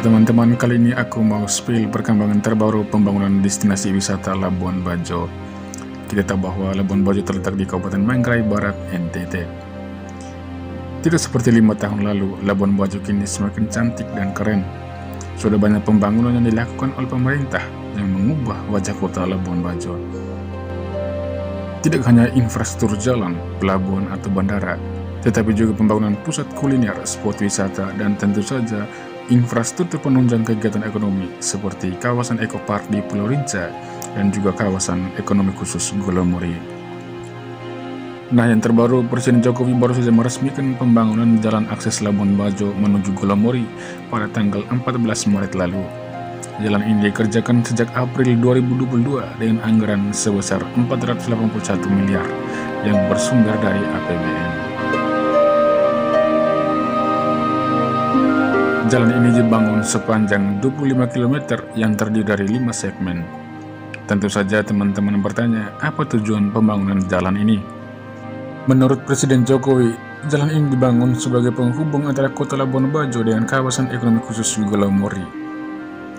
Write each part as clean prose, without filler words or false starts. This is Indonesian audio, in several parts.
Teman-teman, kali ini aku mau spill perkembangan terbaru pembangunan destinasi wisata Labuan Bajo. Kita tahu bahwa Labuan Bajo terletak di Kabupaten Manggarai Barat, NTT. Tidak seperti 5 tahun lalu, Labuan Bajo kini semakin cantik dan keren. Sudah banyak pembangunan yang dilakukan oleh pemerintah yang mengubah wajah kota Labuan Bajo. Tidak hanya infrastruktur jalan, pelabuhan atau bandara, tetapi juga pembangunan pusat kuliner, spot wisata, dan tentu saja infrastruktur penunjang kegiatan ekonomi seperti kawasan Eco Park di Pulau Rinca dan juga kawasan ekonomi khusus Golomori. Nah, yang terbaru, Presiden Jokowi baru saja meresmikan pembangunan jalan akses Labuan Bajo menuju Golomori pada tanggal 14 Maret lalu. Jalan ini dikerjakan sejak April 2022 dengan anggaran sebesar 481 miliar yang bersumber dari APBN. Jalan ini dibangun sepanjang 25 km yang terdiri dari 5 segmen. Tentu saja teman-teman bertanya, apa tujuan pembangunan jalan ini? Menurut Presiden Jokowi, jalan ini dibangun sebagai penghubung antara kota Labuan Bajo dengan kawasan ekonomi khusus Golomori.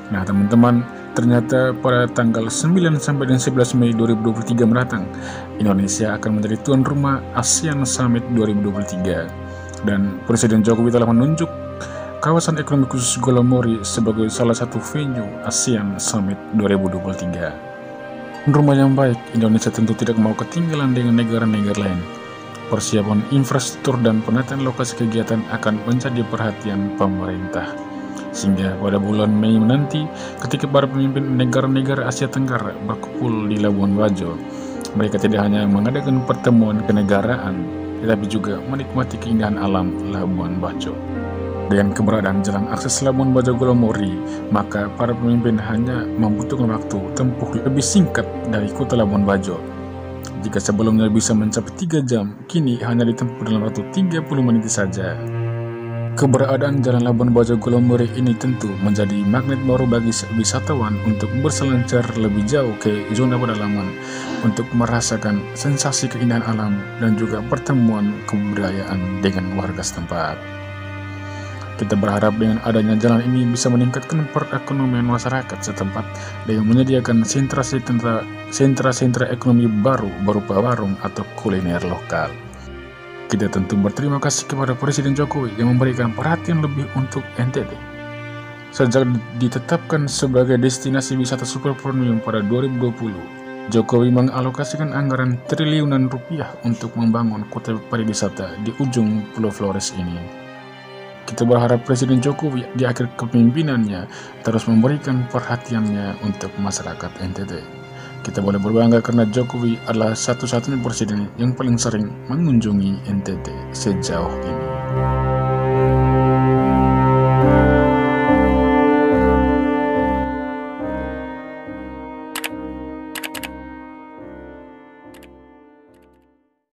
Nah teman-teman, ternyata pada tanggal 9 sampai 11 Mei 2023 mendatang, Indonesia akan menjadi tuan rumah ASEAN Summit 2023. Dan Presiden Jokowi telah menunjuk kawasan ekonomi khusus Golomori sebagai salah satu venue ASEAN Summit 2023. Rumah yang baik, Indonesia tentu tidak mau ketinggalan dengan negara-negara lain. Persiapan infrastruktur dan penataan lokasi kegiatan akan menjadi perhatian pemerintah. Sehingga pada bulan Mei nanti, ketika para pemimpin negara-negara Asia Tenggara berkumpul di Labuan Bajo, mereka tidak hanya mengadakan pertemuan kenegaraan, tetapi juga menikmati keindahan alam Labuan Bajo. Dengan keberadaan jalan akses Labuan Bajo Golomori, maka para pemimpin hanya membutuhkan waktu tempuh lebih singkat dari kota Labuan Bajo. Jika sebelumnya bisa mencapai 3 jam, kini hanya ditempuh dalam waktu 30 menit saja. Keberadaan jalan Labuan Bajo Golomori ini tentu menjadi magnet baru bagi wisatawan untuk berselancar lebih jauh ke zona pedalaman untuk merasakan sensasi keindahan alam dan juga pertemuan kebudayaan dengan warga setempat. Kita berharap dengan adanya jalan ini bisa meningkatkan perekonomian masyarakat setempat dengan menyediakan sentra-sentra ekonomi baru berupa warung atau kuliner lokal. Kita tentu berterima kasih kepada Presiden Jokowi yang memberikan perhatian lebih untuk NTT. Sejak ditetapkan sebagai destinasi wisata super premium pada 2020, Jokowi mengalokasikan anggaran triliunan rupiah untuk membangun kota pariwisata di ujung Pulau Flores ini. Kita berharap Presiden Jokowi di akhir kepemimpinannya terus memberikan perhatiannya untuk masyarakat NTT. Kita boleh berbangga karena Jokowi adalah satu-satunya presiden yang paling sering mengunjungi NTT sejauh ini.